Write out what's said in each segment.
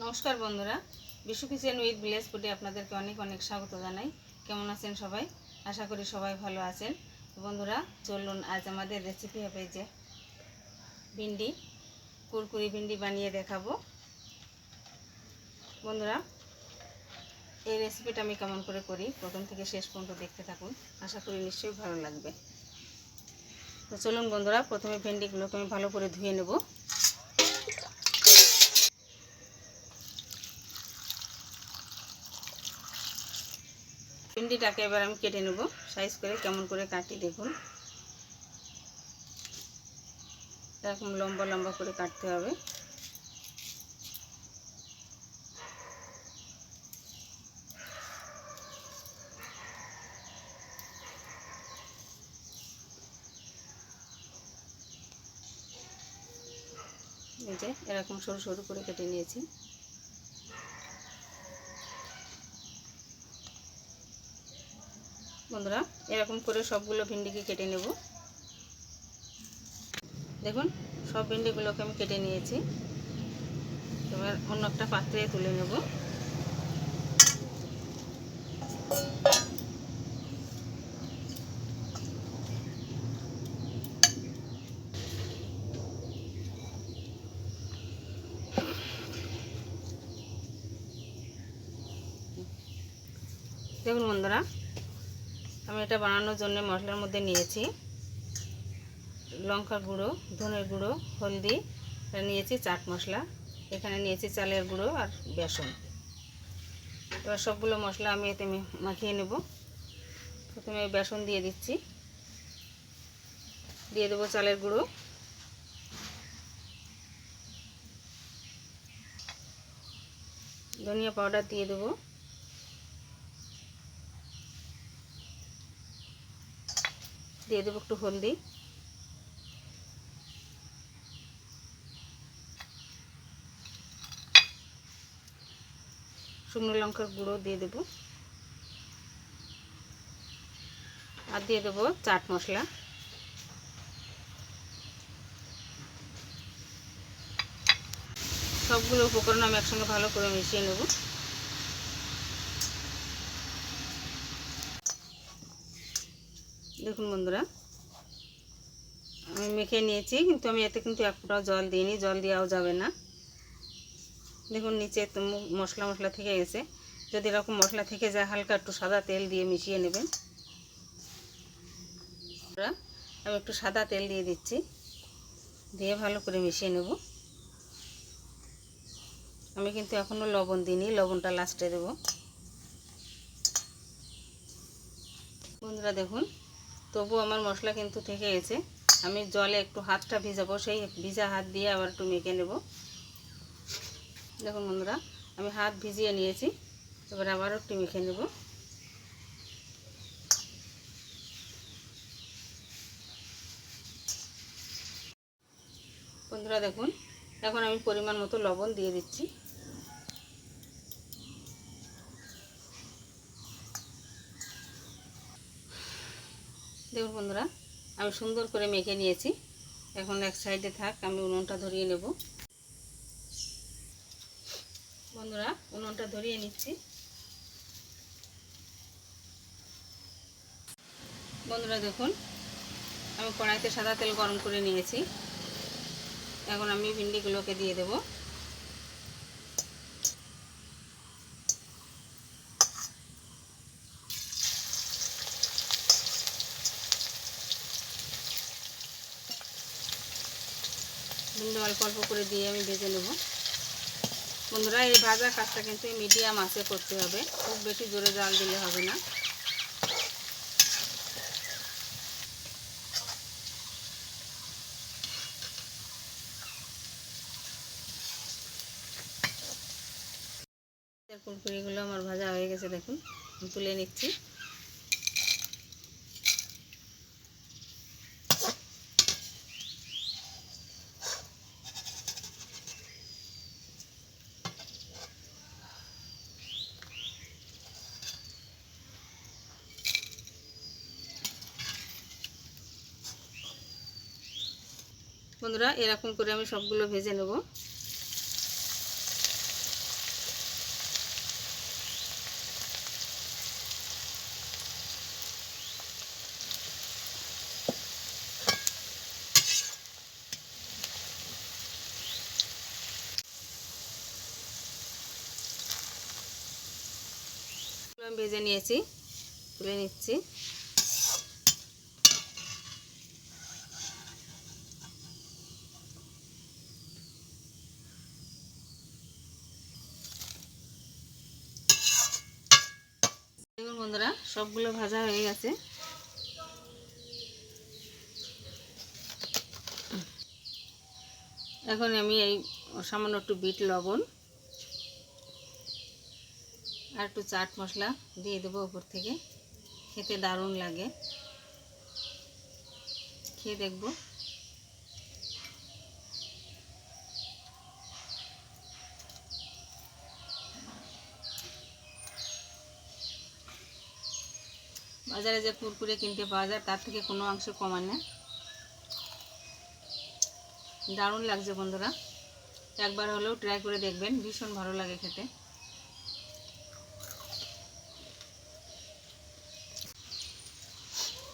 নমস্কার বন্ধুরা, Bishu kitchen with village ফুডে আপনাদেরকে অনেক অনেক স্বাগত জানাই। কেমন আছেন সবাই? আশা করি সবাই ভালো আছেন। বন্ধুরা চলুন, আজ আমাদের রেসিপি হবে যে ভিন্ডি, কুরকুরি ভিন্ডি বানিয়ে দেখাবো। বন্ধুরা, এই রেসিপিটা আমি কেমন করে করি প্রথম থেকে শেষ পর্যন্ত দেখতে থাকুন, আশা করি নিশ্চয়ই ভালো লাগবে। তো চলুন বন্ধুরা, প্রথমে ভিন্ডিগুলোকে আমি ভালো করে ধুয়ে নেব। ভিন্ডিটাকে এবার আমি কেটে নেব সাইজ করে। কেমন করে কাটি দেখুন, এরকম লম্বা লম্বা করে কাটতে হবে। এই যে এরকম সরু সরু করে কেটে নিয়েছি। বন্ধুরা, এরকম করে সবগুলো ভিন্ডিকে কেটে নেব। দেখুন, সব ভিন্ডিগুলোকে আমি কেটে নিয়েছি। এবার অন্য একটা পাত্রে তুলে নেব। দেখুন বন্ধুরা, আমি এটা বানানোর জন্য মশলার মধ্যে নিয়েছি লঙ্কার গুঁড়ো, ধনের গুঁড়ো, হলদি, নিয়েছি চাট মশলা, এখানে নিয়েছি চালের গুঁড়ো আর বেসন। এবার সবগুলো মশলা আমি এতে মাখিয়ে নেব। প্রথমে বেসন দিয়ে দিচ্ছি, দিয়ে দেবো চালের গুঁড়ো, ধনিয়া পাউডার দিয়ে দেবো, দিয়ে দেবো একটু হলদি, শুকনো লঙ্কার গুঁড়ো দিয়ে দেবো, আর দিয়ে দেবো চাট মশলা। সবগুলো উপকরণ আমি একসঙ্গে ভালো করে মিশিয়ে নেব। দেখুন বন্ধুরা, আমি মেখে নিয়েছি, কিন্তু আমি এতে কিন্তু এক ফোঁটাও জল দিইনি, জল দেওয়াও যাবে না। দেখুন নিচে তো মশলা মশলা থেকে গেছে। যদি এরকম মশলা থেকে যায়, হালকা একটু সাদা তেল দিয়ে মিশিয়ে নেবেন। আমি একটু সাদা তেল দিয়ে দিচ্ছি, দিয়ে ভালো করে মিশিয়ে নেব। আমি কিন্তু এখনও লবণ দিইনি, লবণটা লাস্টে দেব। বন্ধুরা দেখুন, তবু আমার মশলা কিন্তু থেকে গেছে। আমি জলে একটু হাতটা ভিজাবো, সেই ভিজা হাত দিয়ে আবার একটু মেখে নেব। দেখুন বন্ধুরা, আমি হাত ভিজিয়ে নিয়েছি, এবার আবারও একটু মেখে নেব। বন্ধুরা দেখুন, এখন আমি পরিমাণ মতো লবণ দিয়ে দিচ্ছি। দেখুন বন্ধুরা, আমি সুন্দর করে মেখে নিয়েছি। এখন এক সাইডে থাক, আমি উনুনটা ধরিয়ে নেব। বন্ধুরা, উনুনটা ধরিয়ে নিচ্ছি। বন্ধুরা দেখুন, আমি কড়াইতে সাদা তেল গরম করে নিয়েছি। এখন আমি ভিন্ডিগুলোকে দিয়ে দেব। ভিন্ডি অল্প অল্প করে দিয়ে আমি ভেজে নেব। বন্ধুরা, এই ভাজা কাজটা কিন্তু মিডিয়াম আঁচে করতে হবে, খুব বেশি জোরে জাল দিলে হবে না। কুরকুরিগুলো আমার ভাজা হয়ে গেছে, দেখুন তুলে নিচ্ছি। বন্ধুরা, এরকম করে আমি সবগুলো ভেজে নেব। আমি ভেজে নিয়েছি, তুলে নিচ্ছি। দেখুন বন্ধুরা, সবগুলো ভাজা হয়ে গেছে। এখন আমি এই সামান্য একটু বিট লবণ আর একটু চাট মশলা দিয়ে দেবো উপর থেকে। খেতে দারুণ লাগে, খেয়ে দেখব। বাজারে যে কুরকুরে কিনতে পাওয়া যায় তার থেকে কোনো অংশ কমা না। দারুণ লাগছে বন্ধুরা, একবার হলেও ট্রাই করে দেখবেন, ভীষণ ভালো লাগে খেতে।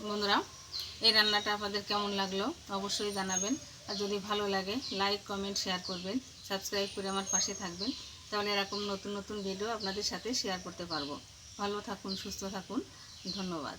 বন্ধুরা, এই রান্নাটা আপনাদের কেমন লাগলো অবশ্যই জানাবেন। আর যদি ভালো লাগে লাইক কমেন্ট শেয়ার করবেন, সাবস্ক্রাইব করে আমার পাশে থাকবেন। তাহলে এরকম নতুন নতুন ভিডিও আপনাদের সাথে শেয়ার করতে পারবো। ভালো থাকুন, সুস্থ থাকুন, ধন্যবাদ।